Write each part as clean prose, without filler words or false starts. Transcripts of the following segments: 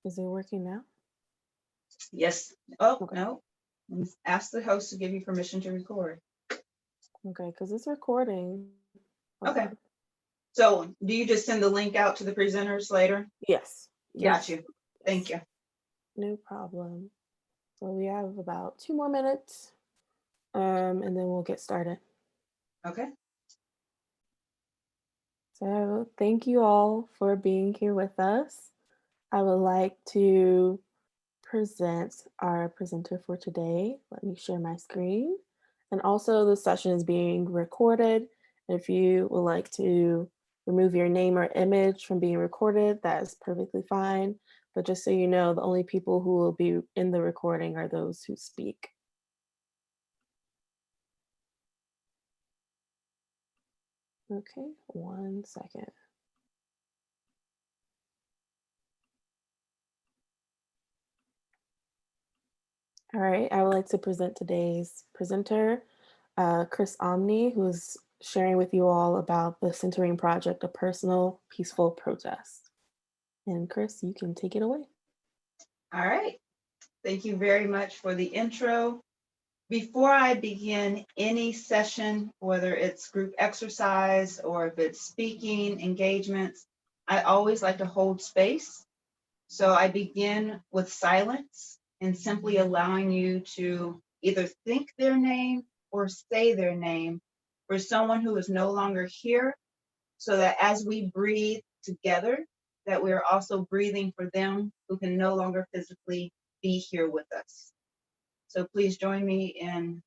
Is it working now? Yes. Oh, Okay. no. Ask the host to give you permission to record. Okay, because it's recording. Hold Okay. on. So do you just send the link out to the presenters later? Yes. Got Yes. you. Thank Yes. you. No problem. So we have about 2 more minutes, and then we'll get started. Okay. So thank you all for being here with us. I would like to present our presenter for today. Let me share my screen. And also the session is being recorded. If you would like to remove your name or image from being recorded, that is perfectly fine. But just so you know, the only people who will be in the recording are those who speak. Okay, 1 second. All right, I would like to present today's presenter, Chris Omni, who is sharing with you all about the Centering Project, a personal, peaceful protest. And Chris, you can take it away. All right. Thank you very much for the intro. Before I begin any session, whether it's group exercise or if it's speaking engagements, I always like to hold space. So I begin with silence and simply allowing you to either think their name or say their name for someone who is no longer here, so that as we breathe together, that we are also breathing for them who can no longer physically be here with us. So please join me in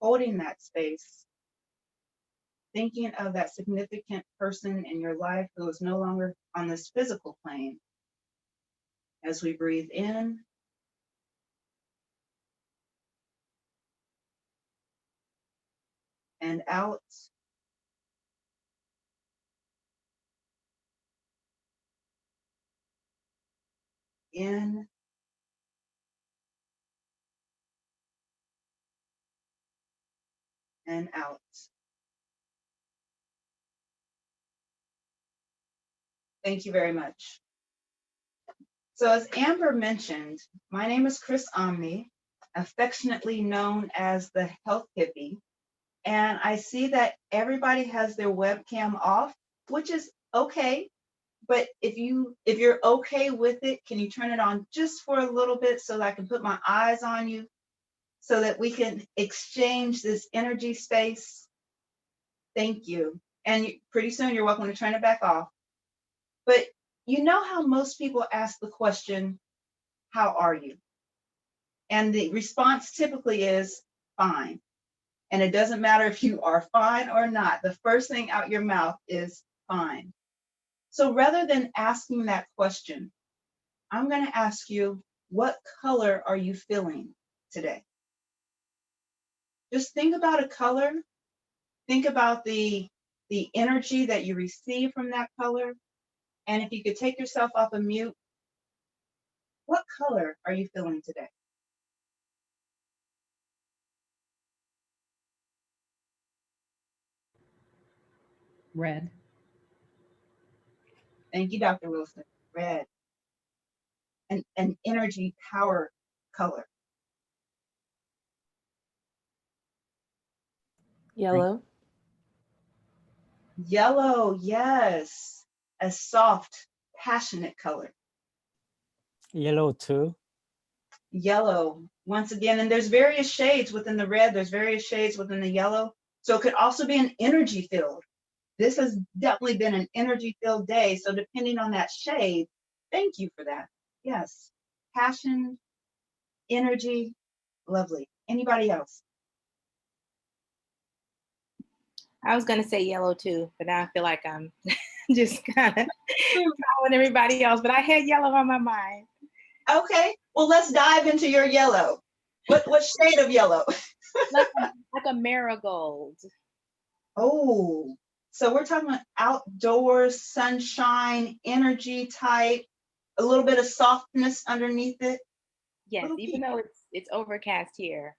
holding that space, thinking of that significant person in your life who is no longer on this physical plane. As we breathe in and out, in and out. Thank you very much. So as Amber mentioned, my name is Chris Omni, affectionately known as the Health Hippie. And I see that everybody has their webcam off, which is okay. But if you're okay with it, can you turn it on just for a little bit so that I can put my eyes on you so that we can exchange this energy space? Thank you. And pretty soon you're welcome to turn it back off. But you know how most people ask the question, how are you? And the response typically is fine. And it doesn't matter if you are fine or not. The first thing out your mouth is fine. So rather than asking that question, I'm going to ask you, what color are you feeling today? Just think about a color. Think about the energy that you receive from that color. And if you could take yourself off of mute, what color are you feeling today? Red. Thank you, Dr. Wilson. Red. An energy power color. Yellow. Yellow, yes. A soft, passionate color. Yellow too. Yellow, once again, and there's various shades within the red, there's various shades within the yellow. So it could also be an energy filled. This has definitely been an energy filled day. So depending on that shade, thank you for that. Yes. Passion, energy, lovely. Anybody else? I was going to say yellow too, but now I feel like I'm just kind of following everybody else. But I had yellow on my mind. Okay, well, let's dive into your yellow. What shade of yellow? like a marigold. Oh, so we're talking about outdoors, sunshine, energy type, a little bit of softness underneath it. Yes, even though it's overcast here,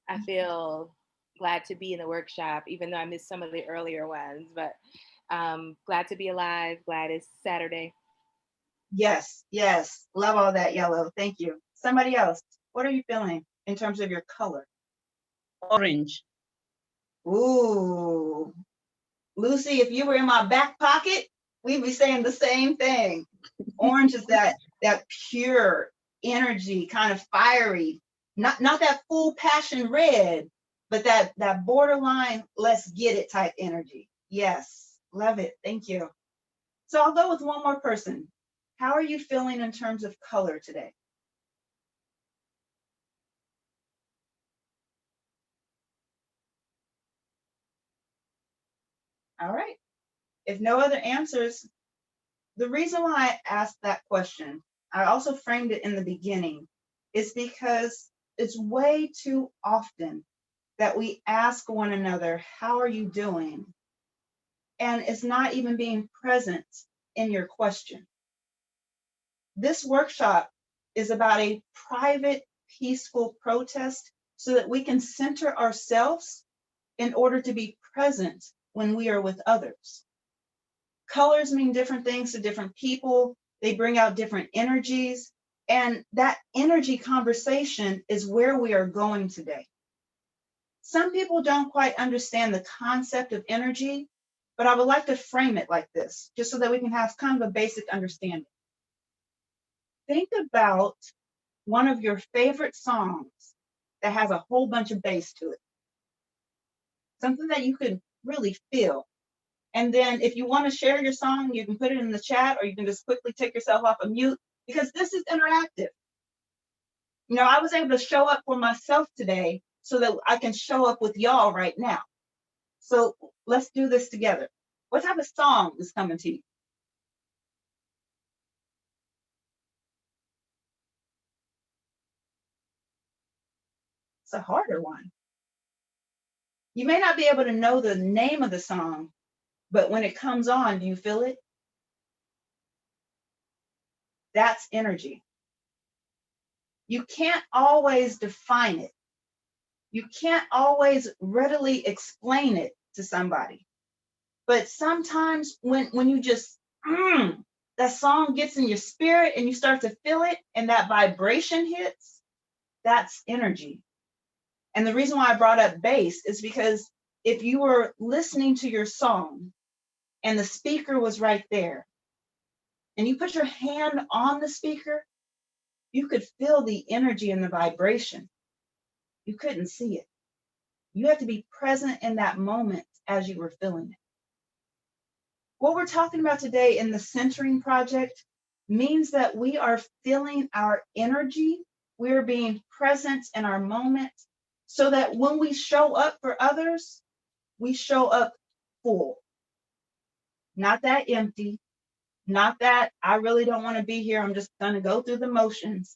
I feel glad to be in the workshop, even though I missed some of the earlier ones. But glad to be alive. Glad it's Saturday. Yes, yes. Love all that yellow. Thank you. Somebody else, what are you feeling in terms of your color? Orange. Ooh. Lucy, if you were in my back pocket, we'd be saying the same thing. Orange is that pure energy, kind of fiery, not that full passion red, but that borderline, let's get it type energy. Yes, love it. Thank you. So I'll go with one more person. How are you feeling in terms of color today? All right. If no other answers, the reason why I asked that question, I also framed it in the beginning, is because it's way too often that we ask one another, how are you doing? And it's not even being present in your question. This workshop is about a private, peaceful protest so that we can center ourselves in order to be present when we are with others. Colors mean different things to different people. They bring out different energies. And that energy conversation is where we are going today. Some people don't quite understand the concept of energy, but I would like to frame it like this, just so that we can have kind of a basic understanding. Think about one of your favorite songs that has a whole bunch of bass to it, something that you can really feel. And then if you want to share your song, you can put it in the chat, or you can just quickly take yourself off of mute, because this is interactive. You know, I was able to show up for myself today so that I can show up with y'all right now. So let's do this together. What type of song is coming to you? It's a harder one. You may not be able to know the name of the song, but when it comes on, do you feel it? That's energy. You can't always define it. You can't always readily explain it to somebody. But sometimes when you just, that song gets in your spirit and you start to feel it and that vibration hits, that's energy. And the reason why I brought up bass is because if you were listening to your song and the speaker was right there and you put your hand on the speaker, you could feel the energy and the vibration. You couldn't see it. You have to be present in that moment as you were feeling it. What we're talking about today in the centering project means that we are feeling our energy. We're being present in our moment so that when we show up for others, we show up full. Not that empty, not that I really don't want to be here. I'm just going to go through the motions.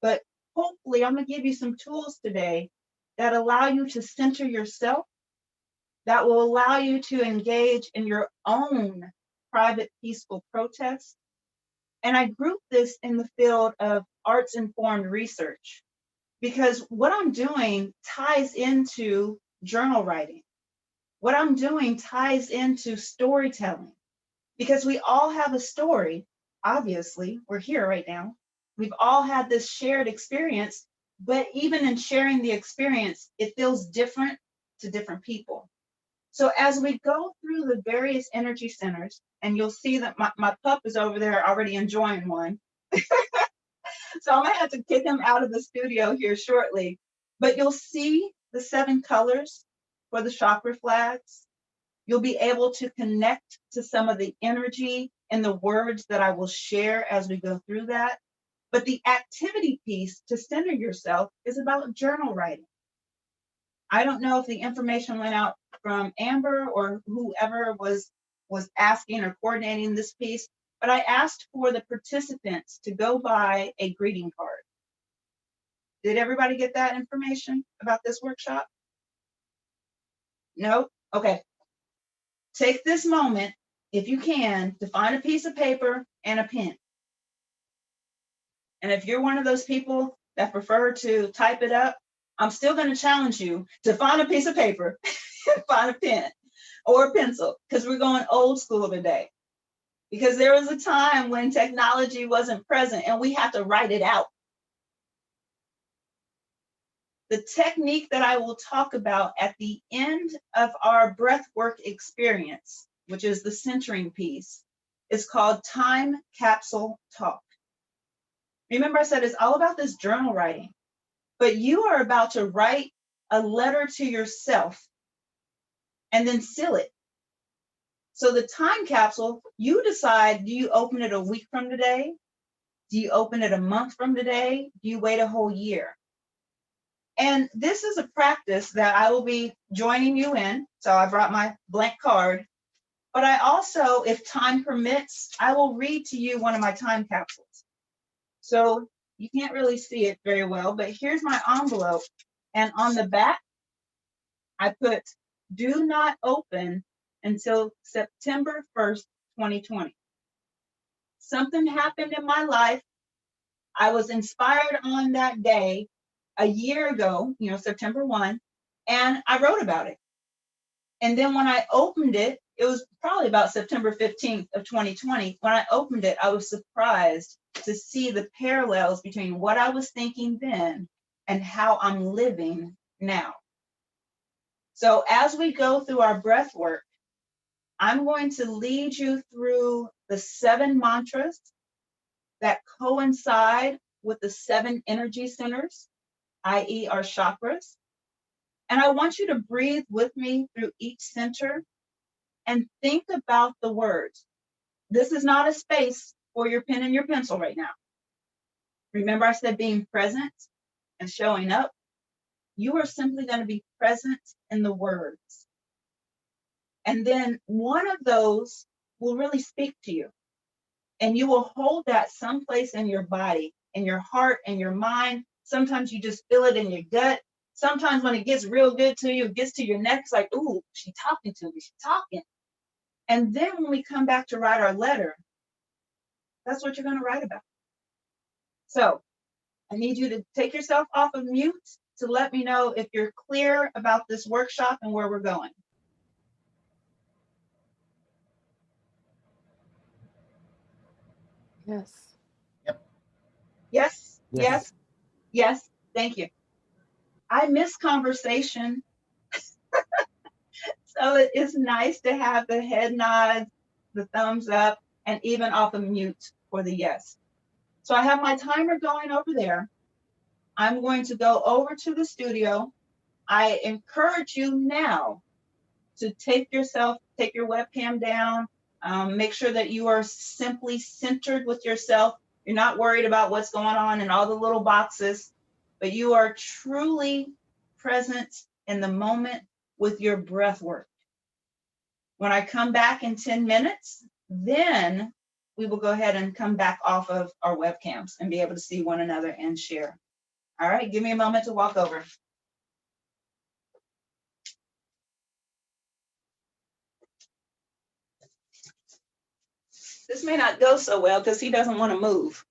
But hopefully, I'm going to give you some tools today that allow you to center yourself, that will allow you to engage in your own private, peaceful protest. And I group this in the field of arts-informed research because what I'm doing ties into journal writing. What I'm doing ties into storytelling because we all have a story. Obviously, we're here right now. We've all had this shared experience, but even in sharing the experience, it feels different to different people. So as we go through the various energy centers, and you'll see that my pup is over there already enjoying one. So I'm gonna have to kick him out of the studio here shortly. But you'll see the 7 colors for the chakra flags. You'll be able to connect to some of the energy and the words that I will share as we go through that. But the activity piece to center yourself is about journal writing. I don't know if the information went out from Amber or whoever was asking or coordinating this piece, but I asked for the participants to go buy a greeting card. Did everybody get that information about this workshop? No? Okay. Take this moment, if you can, to find a piece of paper and a pen. And if you're one of those people that prefer to type it up, I'm still going to challenge you to find a piece of paper and find a pen or a pencil, because we're going old school today. because there was a time when technology wasn't present and we had to write it out. The technique that I will talk about at the end of our breathwork experience, which is the centering piece, is called time capsule talk. Remember, I said it's all about this journal writing, but you are about to write a letter to yourself and then seal it. So the time capsule, you decide, do you open it a week from today? Do you open it a month from today? Do you wait a whole year? And this is a practice that I will be joining you in. So I brought my blank card, but I also, if time permits, I will read to you one of my time capsules. So you can't really see it very well, but here's my envelope. And on the back, I put, do not open until September 1st, 2020. Something happened in my life. I was inspired on that day a year ago, September 1, and I wrote about it. And then when I opened it, it was probably about September 15th of 2020. When I opened it, I was surprised to see the parallels between what I was thinking then and how I'm living now. So as we go through our breath work, I'm going to lead you through the 7 mantras that coincide with the 7 energy centers, i.e. our chakras. And I want you to breathe with me through each center and think about the words. This is not a space for your pen and your pencil right now. Remember, I said being present and showing up. You are simply going to be present in the words. And then one of those will really speak to you. And you will hold that someplace in your body, in your heart, in your mind. Sometimes you just feel it in your gut. Sometimes when it gets real good to you, it gets to your neck, it's like, ooh, she's talking to me, she's talking. And then when we come back to write our letter, that's what you're going to write about. So I need you to take yourself off of mute to let me know if you're clear about this workshop and where we're going. Yes. Yes, Yes. yes, yes. Thank you. I miss conversation. So it is nice to have the head nods, the thumbs up, and even off of mute for the yes. So I have my timer going over there. I'm going to go over to the studio. I encourage you now to take your webcam down, make sure that you are simply centered with yourself. You're not worried about what's going on in all the little boxes, but you are truly present in the moment with your breath work. When I come back in 10 minutes, then we will go ahead and come back off of our webcams and be able to see one another and share. All right, give me a moment to walk over. This may not go so well because he doesn't want to move.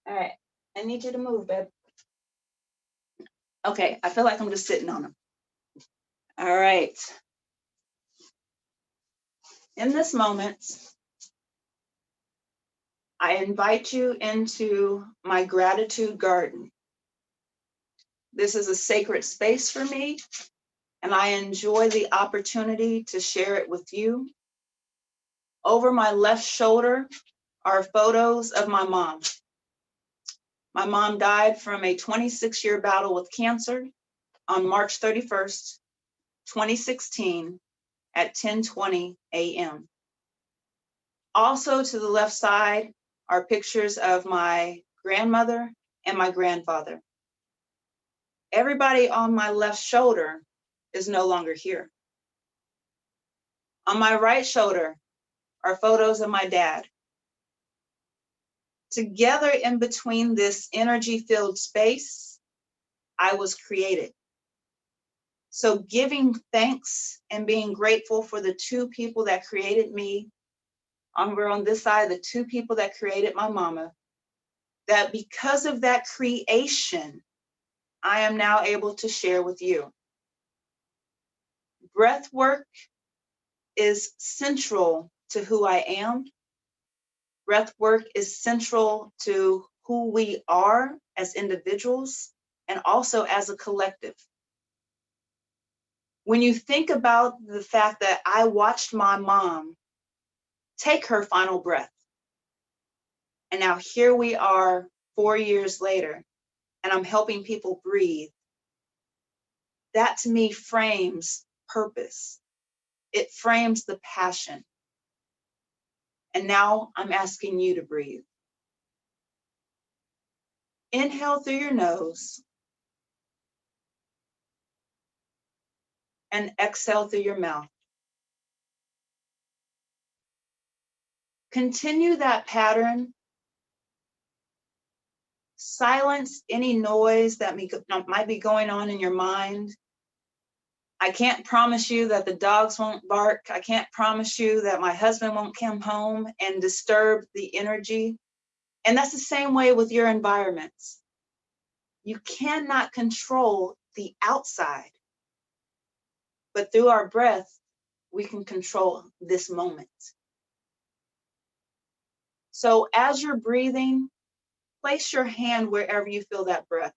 All right, I need you to move, babe. Okay, I feel like I'm just sitting on him. All right. In this moment, I invite you into my gratitude garden. This is a sacred space for me, and I enjoy the opportunity to share it with you. Over my left shoulder are photos of my mom. My mom died from a 26-year battle with cancer on March 31st, 2016 at 10:20 a.m. Also to the left side are pictures of my grandmother and my grandfather. Everybody on my left shoulder is no longer here. On my right shoulder are photos of my dad. Together in between this energy-filled space, I was created. So giving thanks and being grateful for the 2 people that created me, we're on this side, the 2 people that created my mama, that because of that creation, I am now able to share with you. Breath work is central to who I am. Breath work is central to who we are as individuals and also as a collective. When you think about the fact that I watched my mom take her final breath, and now here we are 4 years later, and I'm helping people breathe, that to me frames purpose. It frames the passion. And now I'm asking you to breathe. Inhale through your nose and exhale through your mouth. Continue that pattern. Silence any noise that might be going on in your mind. I can't promise you that the dogs won't bark. I can't promise you that my husband won't come home and disturb the energy. And that's the same way with your environments. You cannot control the outside, but through our breath, we can control this moment. So as you're breathing, place your hand wherever you feel that breath.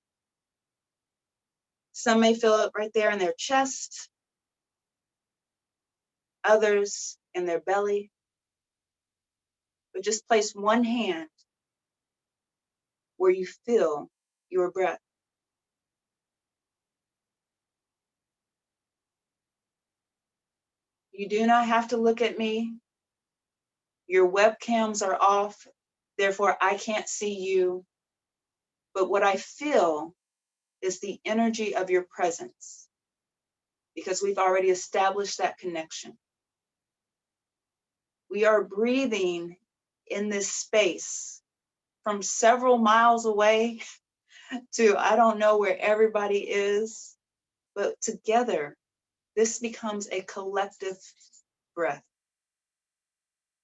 Some may feel it right there in their chest, others in their belly, but just place one hand where you feel your breath. You do not have to look at me. Your webcams are off, therefore I can't see you. But what I feel is the energy of your presence, because we've already established that connection. We are breathing in this space from several miles away to I don't know where everybody is, but together, this becomes a collective breath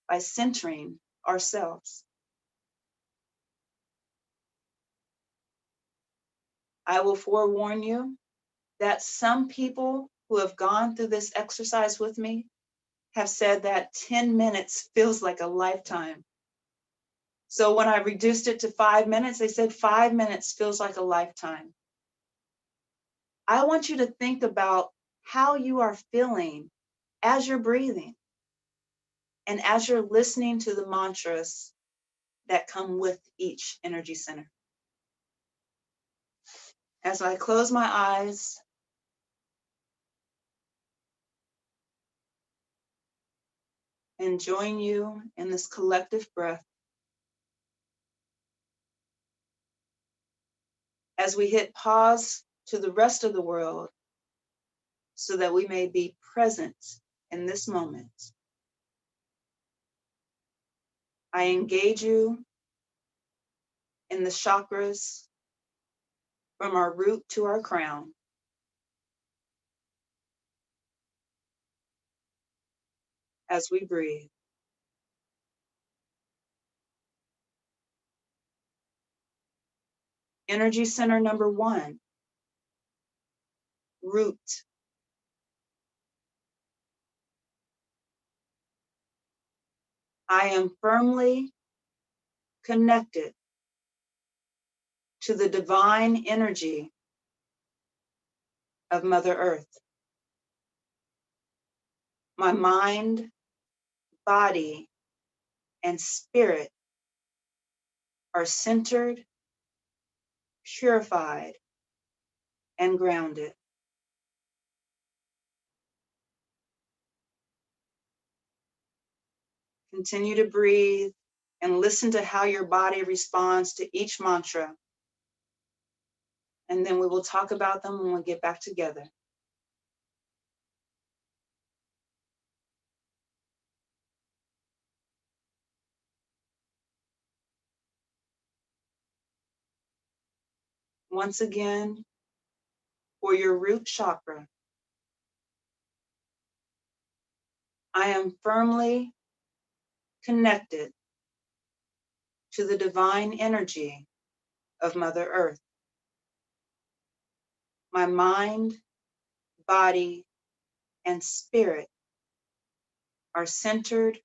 by centering ourselves. I will forewarn you that some people who have gone through this exercise with me have said that 10 minutes feels like a lifetime. So when I reduced it to 5 minutes, they said 5 minutes feels like a lifetime. I want you to think about how you are feeling as you're breathing and as you're listening to the mantras that come with each energy center. As I close my eyes, and join you in this collective breath, as we hit pause to the rest of the world so that we may be present in this moment. I engage you in the chakras from our root to our crown. As we breathe. Energy center number 1, root. I am firmly connected to the divine energy of Mother Earth. My mind, body, and spirit are centered, purified, and grounded. Continue to breathe and listen to how your body responds to each mantra. And then we will talk about them when we get back together. Once again, for your root chakra, I am firmly connected to the divine energy of Mother Earth. My mind, body, and spirit are centered,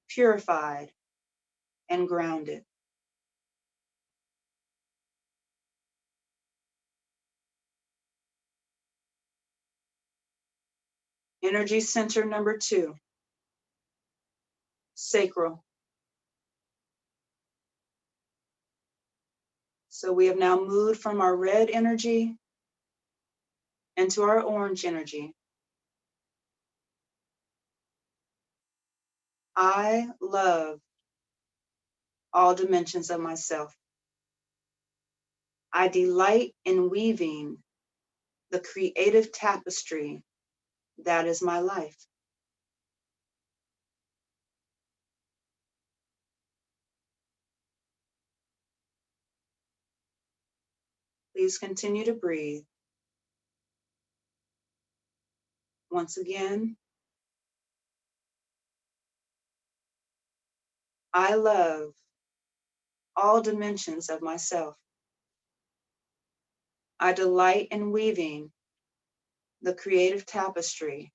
purified, and grounded. Energy center number 2, sacral. So we have now moved from our red energy into our orange energy. I love all dimensions of myself. I delight in weaving the creative tapestry that is my life. Please continue to breathe. Once again, I love all dimensions of myself. I delight in weaving the creative tapestry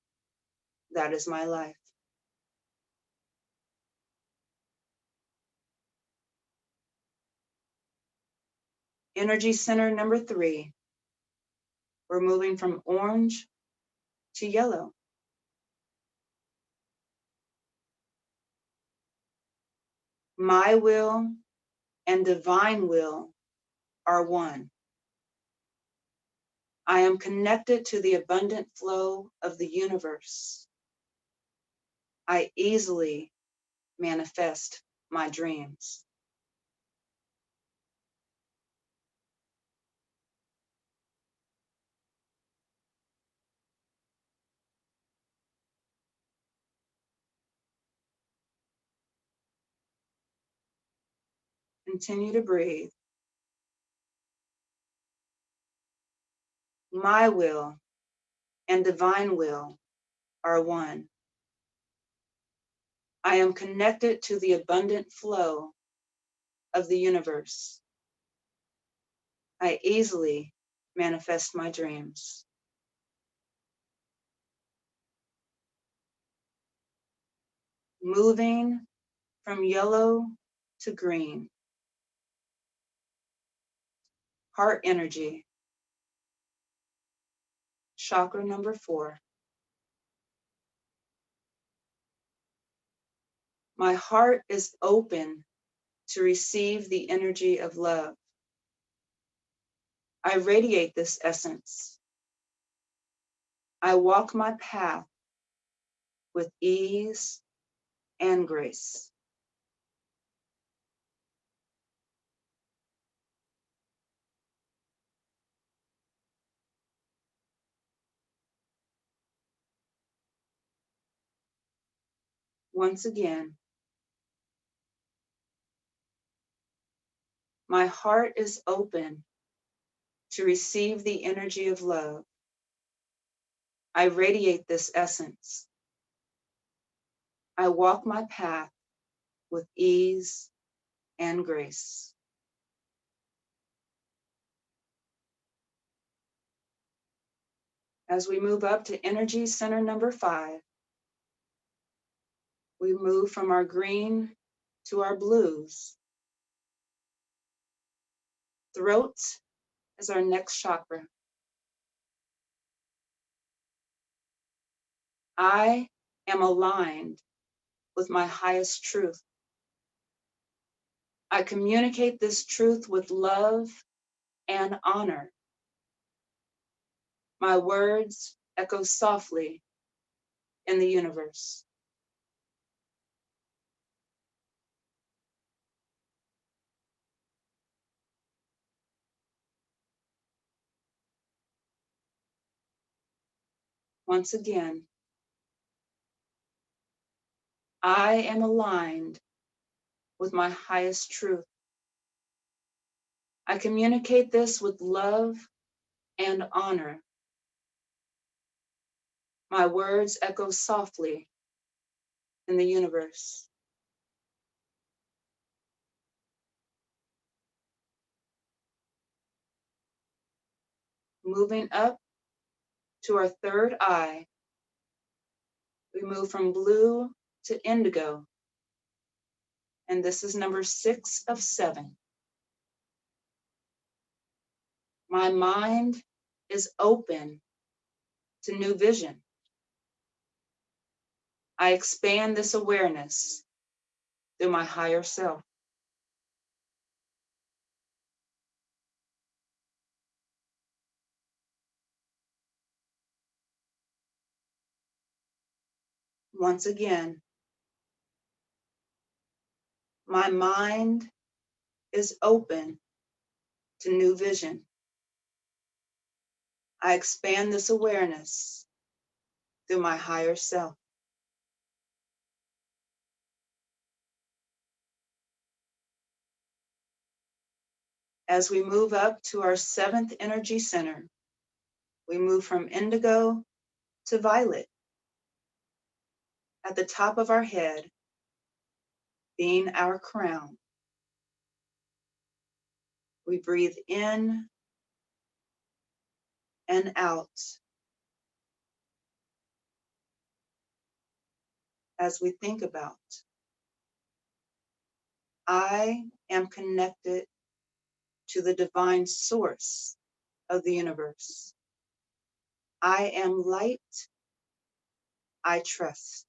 that is my life. Energy center number 3, we're moving from orange to yellow. My will and divine will are one. I am connected to the abundant flow of the universe. I easily manifest my dreams. Continue to breathe. My will and divine will are one. I am connected to the abundant flow of the universe. I easily manifest my dreams. Moving from yellow to green. Heart energy. Chakra number 4. My heart is open to receive the energy of love. I radiate this essence. I walk my path with ease and grace. Once again, my heart is open to receive the energy of love. I radiate this essence. I walk my path with ease and grace. As we move up to energy center number 5, we move from our green to our blues. Throat is our next chakra. I am aligned with my highest truth. I communicate this truth with love and honor. My words echo softly in the universe. Once again, I am aligned with my highest truth. I communicate this with love and honor. My words echo softly in the universe. Moving up to our third eye, We move from blue to indigo. And this is number 6 of 7. My mind is open to new vision. I expand this awareness through my higher self. Once again, my mind is open to new vision. I expand this awareness through my higher self. As we move up to our 7th energy center, we move from indigo to violet. At the top of our head, being our crown, we breathe in and out as we think about, I am connected to the divine source of the universe. I am light. I trust.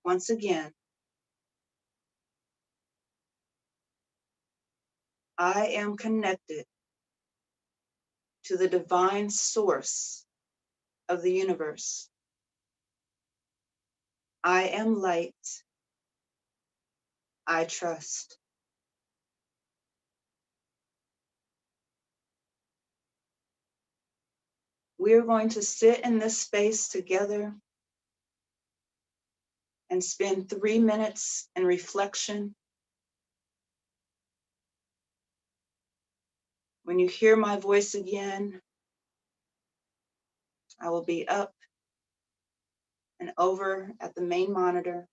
Once again, I am connected to the divine source of the universe. I am light. I trust. We are going to sit in this space together and spend 3 minutes in reflection. When you hear my voice again, I will be up and over at the main monitor.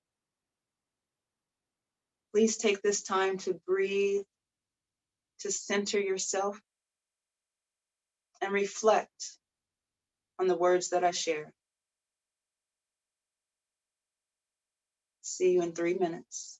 Please take this time to breathe, to center yourself, and reflect on the words that I share. See you in 3 minutes.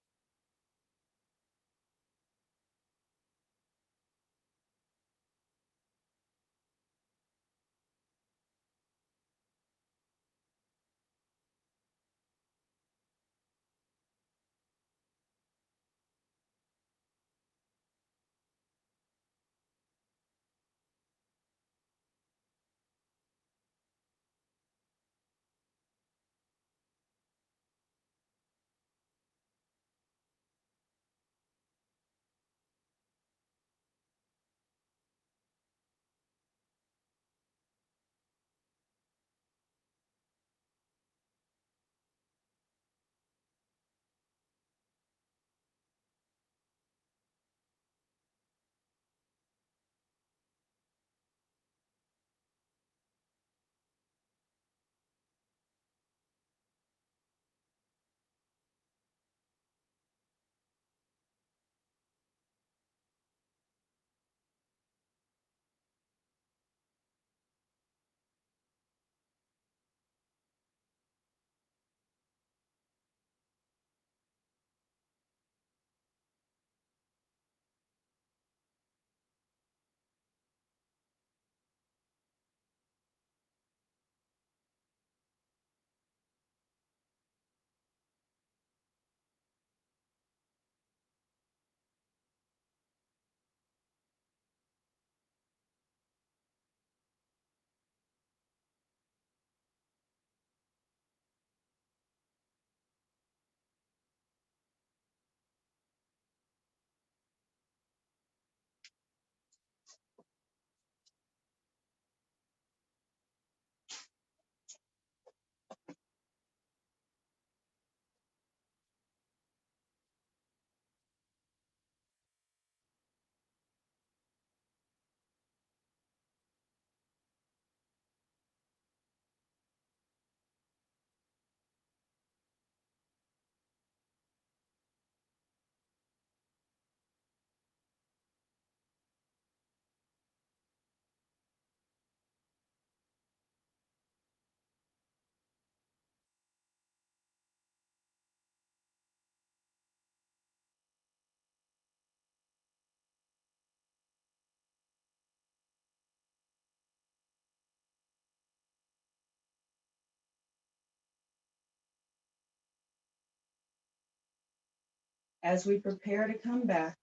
As we prepare to come back,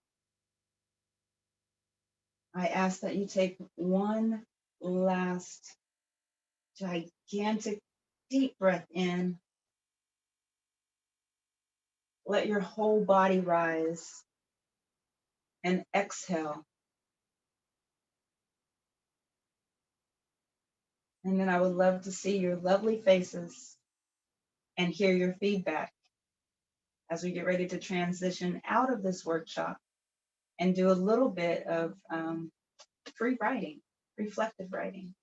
I ask that you take one last gigantic deep breath in. Let your whole body rise and exhale. And then I would love to see your lovely faces and hear your feedback as we get ready to transition out of this workshop and do a little bit of free writing, reflective writing.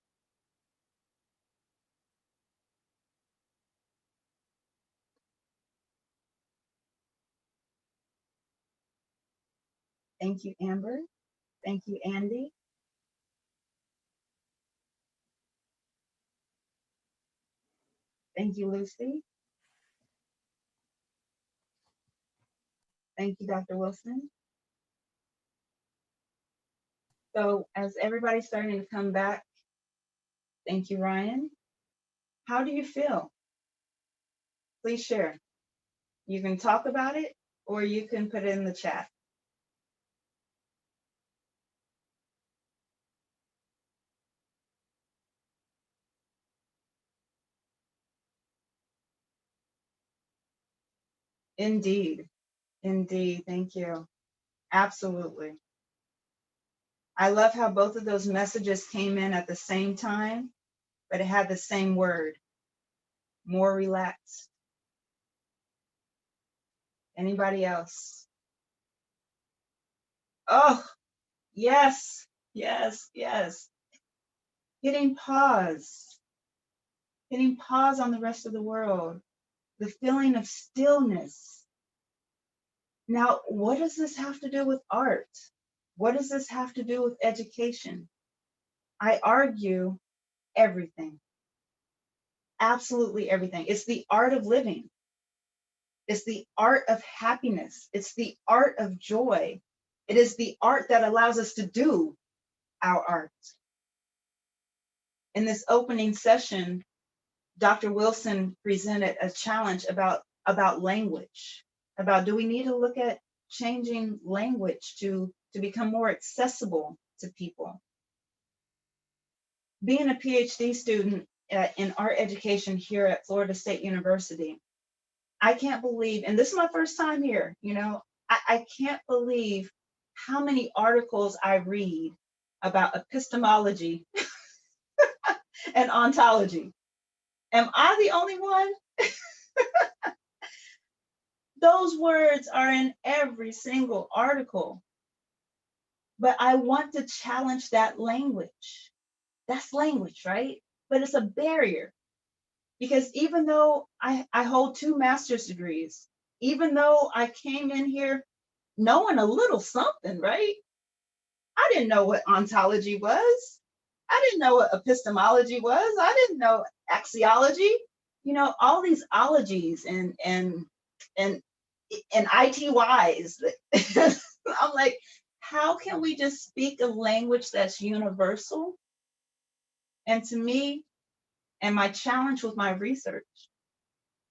Thank you, Amber. Thank you, Andy. Thank you, Lucy. Thank you, Dr. Wilson. So as everybody's starting to come back, thank you, Ryan. How do you feel? Please share. You can talk about it or you can put it in the chat. Indeed. Indeed. Thank you. Absolutely. I love how both of those messages came in at the same time, but it had the same word, more relaxed. Anybody else? Oh, yes, yes, yes. Hitting pause on the rest of the world, the feeling of stillness. Now, what does this have to do with art? What does this have to do with education? I argue everything, absolutely everything. It's the art of living. It's the art of happiness. It's the art of joy. It is the art that allows us to do our art. In this opening session, Dr. Wilson presented a challenge about language, about do we need to look at changing language to become more accessible to people. Being a PhD student in art education here at Florida State University, I can't believe, and this is my first time here, I can't believe how many articles I read about epistemology and ontology. Am I the only one? Those words are in every single article. But I want to challenge that language. That's language, right? But it's a barrier. Because even though I hold 2 master's degrees, even though I came in here knowing a little something, right? I didn't know what ontology was. I didn't know what epistemology was. I didn't know axiology. All these ologies and ITYs. I'm like, how can we just speak a language that's universal? And to me, and my challenge with my research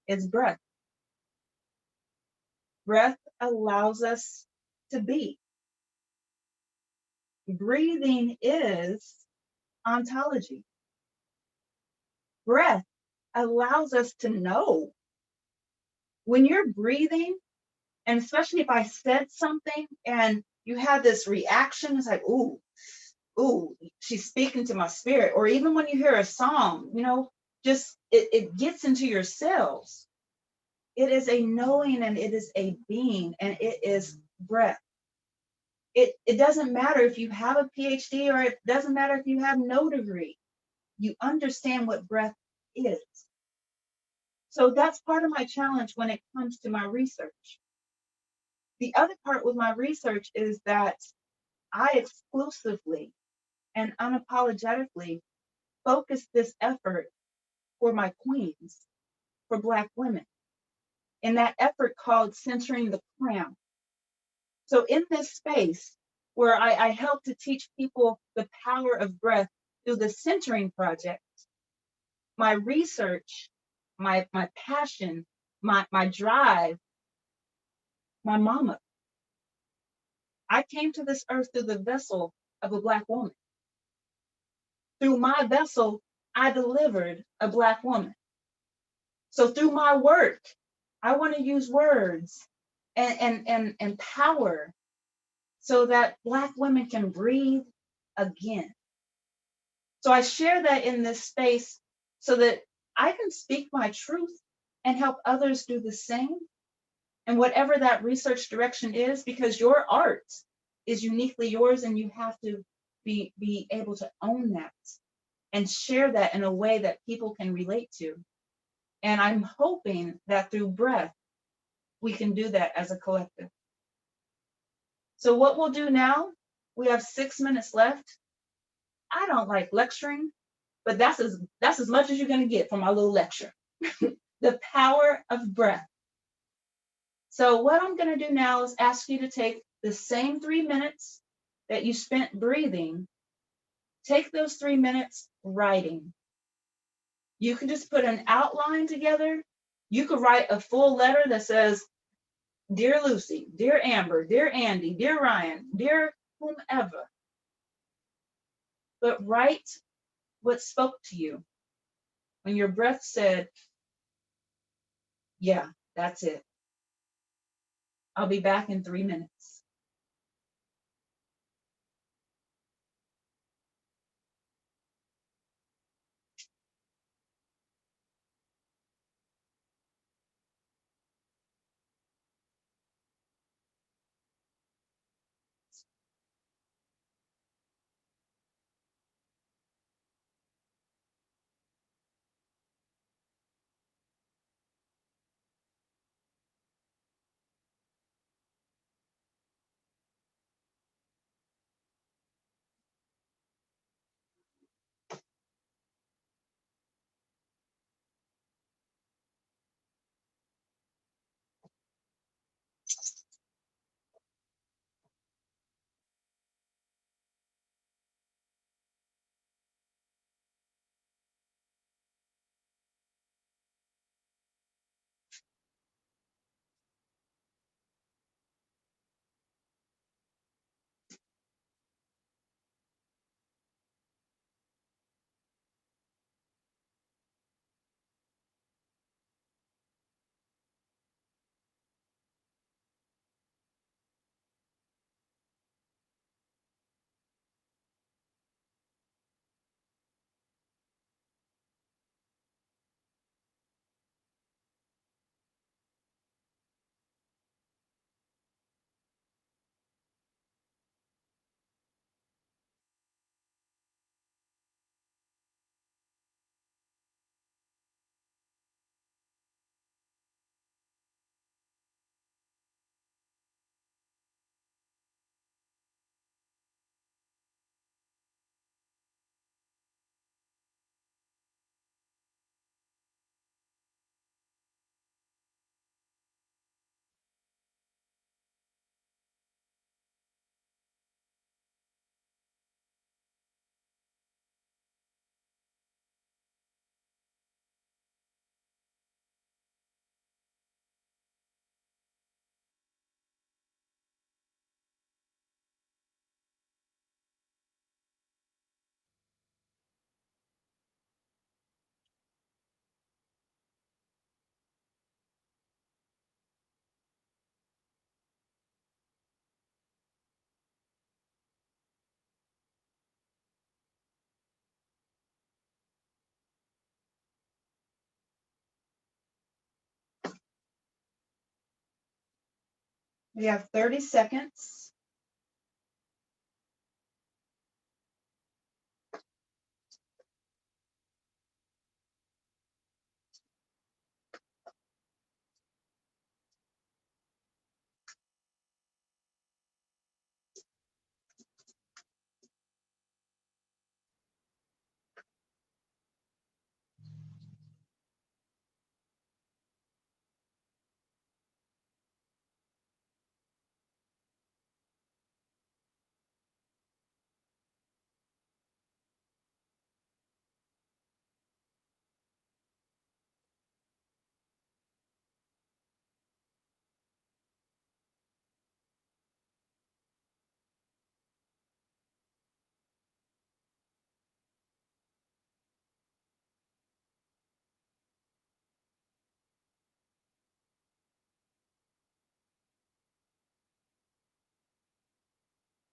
is breath. Breath allows us to be. Breathing is ontology. Breath allows us to know. When you're breathing, and especially if I said something and you have this reaction, it's like, ooh, she's speaking to my spirit. Or even when you hear a song, just it gets into your cells. It is a knowing and it is a being and it is breath. It doesn't matter if you have a PhD or it doesn't matter if you have no degree. You understand what breath is. So that's part of my challenge when it comes to my research. The other part with my research is that I exclusively and unapologetically focus this effort for my queens, for Black women, in that effort called Centering the Crown. So in this space where I help to teach people the power of breath through the Centering Project, my research, my passion, my drive my mama. I came to this earth through the vessel of a Black woman. Through my vessel, I delivered a Black woman. So through my work, I want to use words and power so that Black women can breathe again. So I share that in this space so that I can speak my truth and help others do the same. And whatever that research direction is, because your art is uniquely yours and you have to be able to own that and share that in a way that people can relate to. And I'm hoping that through breath, we can do that as a collective. So what we'll do now, we have 6 minutes left. I don't like lecturing, but that's as much as you're gonna get from my little lecture. The power of breath. So what I'm gonna do now is ask you to take the same 3 minutes that you spent breathing, take those 3 minutes writing. You can just put an outline together. You could write a full letter that says, Dear Lucy, Dear Amber, Dear Andy, Dear Ryan, Dear whomever. But write what spoke to you when your breath said, yeah, that's it. I'll be back in 3 minutes. We have 30 seconds.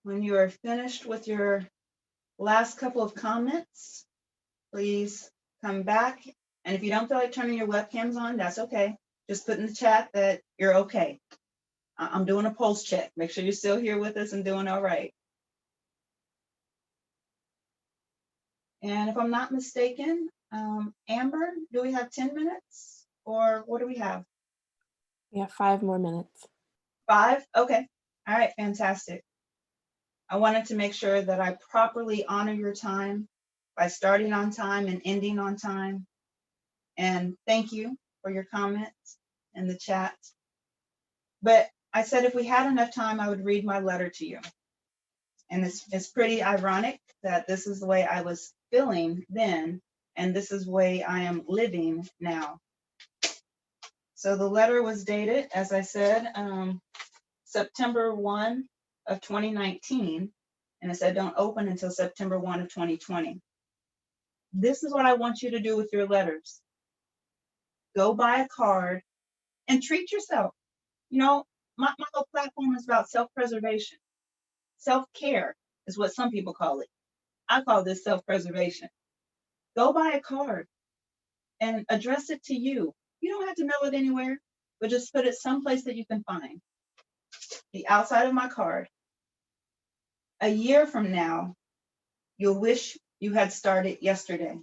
When you are finished with your last couple of comments, please come back. And if you don't feel like turning your webcams on, that's okay. Just put in the chat that you're okay. I'm doing a pulse check. Make sure you're still here with us and doing all right. And if I'm not mistaken, Amber, do we have 10 minutes or what do we have? We have 5 more minutes. 5? Okay. All right, fantastic. I wanted to make sure that I properly honor your time by starting on time and ending on time. And thank you for your comments in the chat. But I said if we had enough time, I would read my letter to you. And it's pretty ironic that this is the way I was feeling then, and this is the way I am living now. So the letter was dated, as I said, September 1 of 2019, and it said don't open until September 1 of 2020. This is what I want you to do with your letters. Go buy a card and treat yourself. You know, my whole platform is about self-preservation. Self-care is what some people call it. I call this self-preservation. Go buy a card and address it to you. You don't have to mail it anywhere, but just put it someplace that you can find. The outside of my card. A year from now, you'll wish you had started yesterday.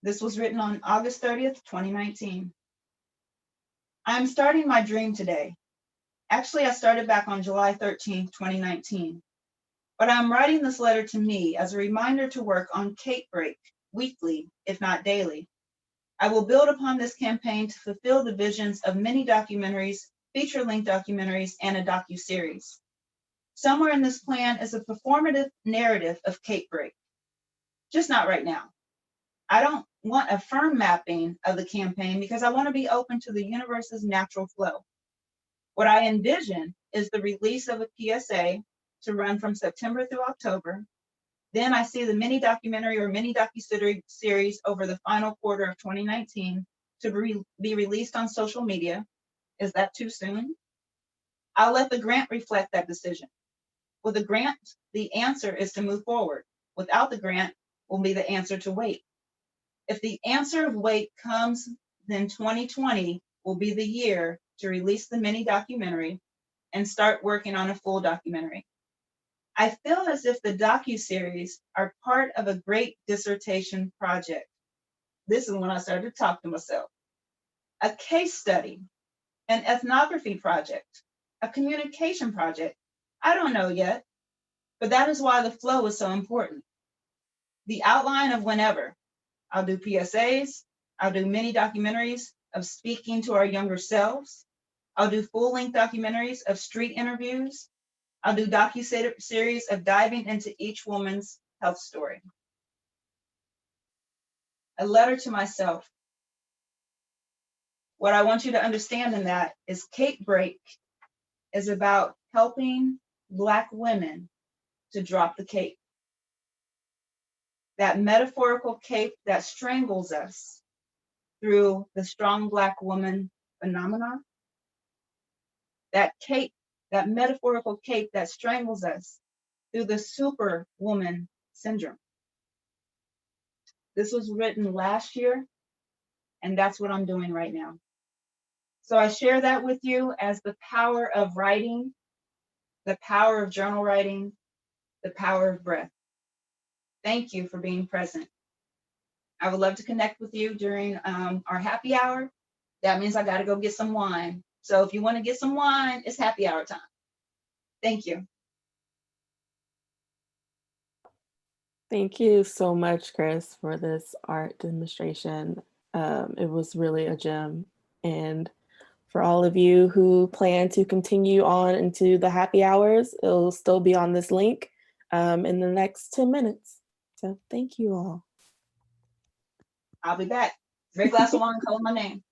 This was written on August 30th, 2019. I'm starting my dream today. Actually, I started back on July 13th, 2019. But I'm writing this letter to me as a reminder to work on Cape Break weekly, if not daily. I will build upon this campaign to fulfill the visions of many documentaries, feature-length documentaries, and a docu-series. Somewhere in this plan is a performative narrative of Cape Break. Just not right now. I don't want a firm mapping of the campaign because I want to be open to the universe's natural flow. What I envision is the release of a PSA to run from September through October. Then I see the mini documentary or mini docu-series over the final quarter of 2019 to be released on social media. Is that too soon? I'll let the grant reflect that decision. With the grant, the answer is to move forward. Without the grant, will be the answer to wait. If the answer of wait comes, then 2020 will be the year to release the mini documentary and start working on a full documentary. I feel as if the docu-series are part of a great dissertation project. This is when I started to talk to myself. A case study, an ethnography project, a communication project. I don't know yet, but that is why the flow is so important. The outline of whenever. I'll do PSAs, I'll do mini documentaries of speaking to our younger selves. I'll do full-length documentaries of street interviews. I'll do docu-series of diving into each woman's health story. A letter to myself. What I want you to understand in that is Cape Break is about helping Black women to drop the cape. That metaphorical cape that strangles us through the strong Black woman phenomenon. That cape, that metaphorical cape that strangles us through the superwoman syndrome. This was written last year, and that's what I'm doing right now. So I share that with you as the power of writing, the power of journal writing, the power of breath. Thank you for being present. I would love to connect with you during our happy hour. That means I got to go get some wine. So if you want to get some wine, it's happy hour time. Thank you. Thank you so much, Chris, for this art demonstration. It was really a gem. And for all of you who plan to continue on into the happy hours, it'll still be on this link in the next 10 minutes. So thank you all. I'll be back. Great glass of wine, call my name.